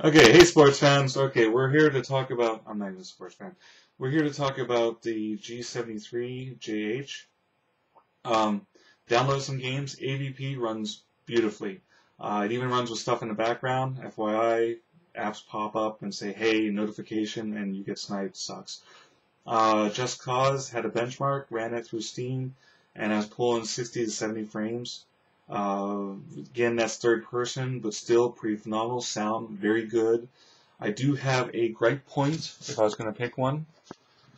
Okay, hey sports fans. Okay, we're here to talk about, I'm not even a sports fan. We're here to talk about the G73JH. Um, Download some games. AVP runs beautifully. It even runs with stuff in the background. FYI, apps pop up and say, hey, notification, and you get sniped. Sucks. Just Cause had a benchmark, ran it through Steam, and I was pulling 60 to 70 frames. Again, that's third person, but still pretty phenomenal. Sound very good. I do have a gripe point if I was going to pick one,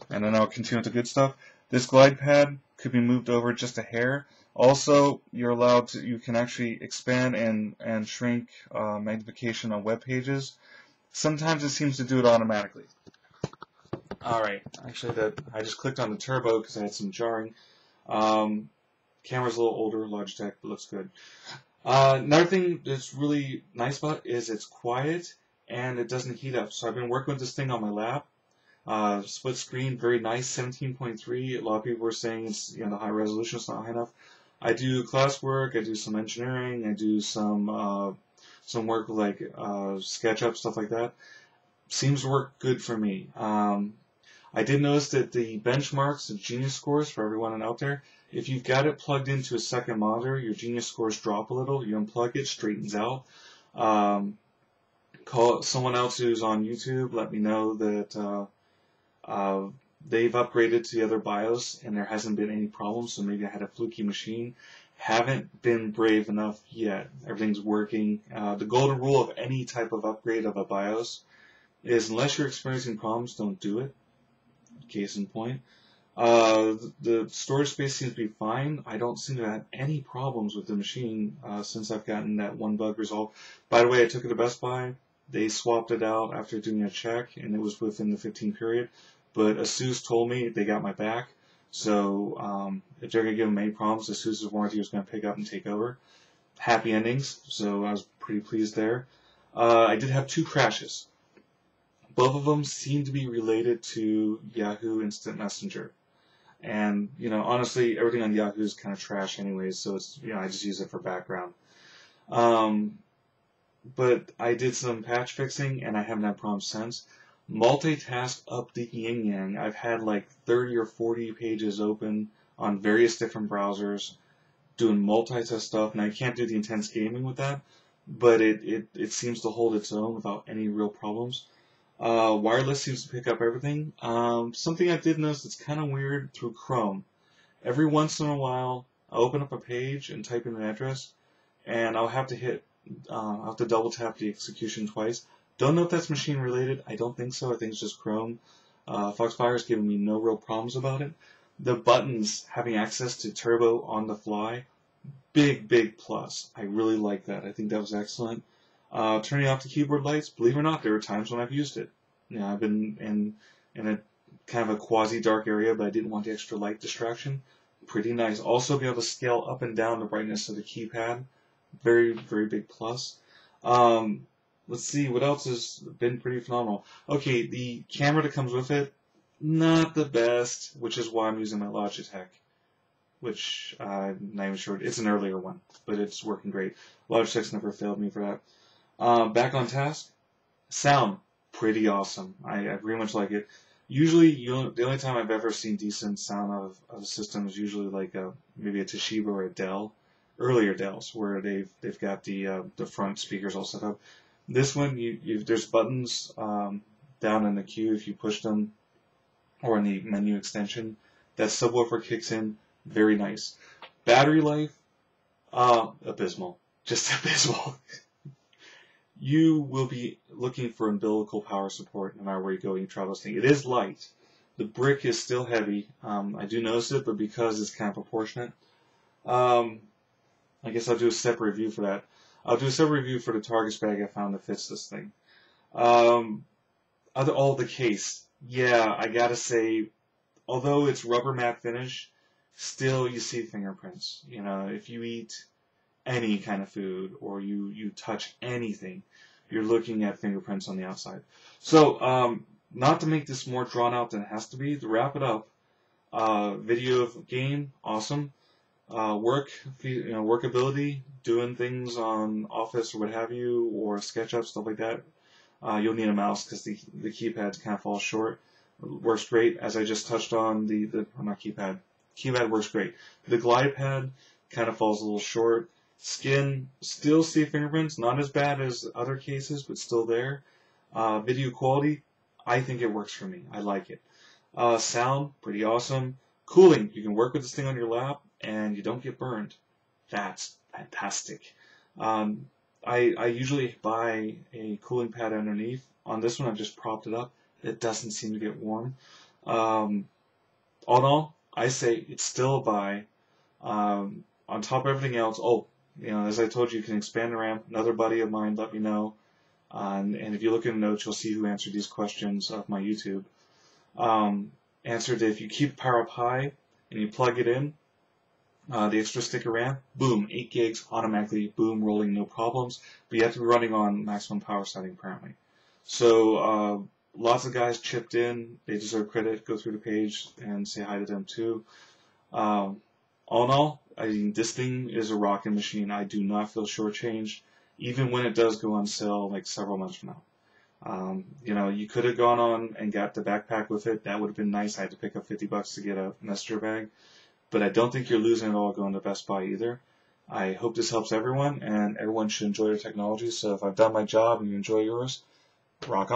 and then I'll continue with the good stuff. This glide pad could be moved over just a hair. Also, you can actually expand and shrink magnification on web pages. Sometimes it seems to do it automatically. Alright, actually I just clicked on the turbo because I had some jarring. Camera's a little older, Logitech, but looks good. Another thing that's really nice about it is it's quiet and it doesn't heat up. So I've been working with this thing on my lap. Split screen, very nice, 17.3. A lot of people were saying it's the high resolution is not high enough. I do classwork, I do some engineering, I do some work like SketchUp, stuff like that. Seems to work good for me. I did notice that the benchmarks, the Genius scores for everyone out there, if you've got it plugged into a second monitor, your Genius scores drop a little. You unplug it, straightens out. Call someone else who's on YouTube. Let me know that they've upgraded to the other BIOS and there hasn't been any problems. So maybe I had a fluky machine. Haven't been brave enough yet. Everything's working. The golden rule of any type of upgrade of a BIOS is unless you're experiencing problems, don't do it. Case in point. The storage space seems to be fine. I don't seem to have any problems with the machine since I've gotten that one bug resolved. By the way, I took it to Best Buy. They swapped it out after doing a check, and it was within the 15 period. But ASUS told me they got my back. So if they're going to give them any problems, ASUS' warranty was going to pick up and take over. Happy endings, so I was pretty pleased there. I did have 2 crashes. Both of them seem to be related to Yahoo Instant Messenger. And, honestly, everything on Yahoo is kind of trash anyways, so it's, I just use it for background. But I did some patch fixing, and I haven't had problems since. Multitask up the yin-yang. I've had like 30 or 40 pages open on various different browsers, doing multitask stuff, and I can't do the intense gaming with that, but it seems to hold its own without any real problems. Wireless seems to pick up everything. Something I did notice that's kind of weird through Chrome. Every once in a while, I'll open up a page and type in an address, and I'll have to double tap the execution twice. Don't know if that's machine related. I don't think so. I think it's just Chrome. Foxfire is giving me no real problems about it. The buttons having access to turbo on the fly, big plus. I really like that. I think that was excellent. Turning off the keyboard lights, believe it or not, there are times when I've used it. I've been in a kind of a quasi-dark area, but I didn't want the extra light distraction. Pretty nice. Also, be able to scale up and down the brightness of the keypad. Very big plus. Let's see, what else has been pretty phenomenal. Okay, the camera that comes with it, not the best, which is why I'm using my Logitech, which I'm not even sure. It's an earlier one, but it's working great. Logitech's never failed me for that. Back on task, sound, pretty awesome. I very much like it. Usually, the only time I've ever seen decent sound of a system is usually like maybe a Toshiba or a Dell, earlier Dells, where they've got the front speakers all set up. This one, there's buttons down in the queue if you push them, or in the menu extension. That subwoofer kicks in, very nice. Battery life, abysmal, just abysmal. You will be looking for umbilical power support no matter where you go and you try this thing. It is light. The brick is still heavy. I do notice it, but because it's kind of proportionate, I guess I'll do a separate review for that. I'll do a separate review for the Targus bag I found that fits this thing. The case. Yeah, I gotta say, although it's rubber matte finish, still you see fingerprints. If you eat any kind of food or you touch anything, you're looking at fingerprints on the outside. So, not to make this more drawn out than it has to be, to wrap it up, video of game, awesome. Workability, doing things on Office or what have you, or SketchUp, stuff like that. You'll need a mouse because the keypad kind of falls short. Works great, as I just touched on. Not keypad. Keypad works great. The glide pad kind of falls a little short. Skin, still see fingerprints, not as bad as other cases, but still there. Video quality, I think it works for me. I like it. Sound, pretty awesome. Cooling, you can work with this thing on your lap and you don't get burned. That's fantastic. I usually buy a cooling pad underneath. On this one, I've just propped it up. It doesn't seem to get warm. All in all, I say it's still a buy. On top of everything else, as I told you, you can expand the RAM. Another buddy of mine let me know. And if you look in the notes, you'll see who answered these questions of my YouTube. Answered that if you keep power up high and you plug it in, the extra stick of RAM, boom, 8 gigs automatically, boom, rolling, no problems. But you have to be running on maximum power setting apparently. So lots of guys chipped in. They deserve credit. Go through the page and say hi to them too. All in all, I mean, this thing is a rocking machine. I do not feel shortchanged, even when it does go on sale like several months from now. You could have gone on and got the backpack with it. That would have been nice. I had to pick up $50 to get a messenger bag. But I don't think you're losing it all going to Best Buy either. I hope this helps everyone, and everyone should enjoy their technology. So if I've done my job and you enjoy yours, rock on.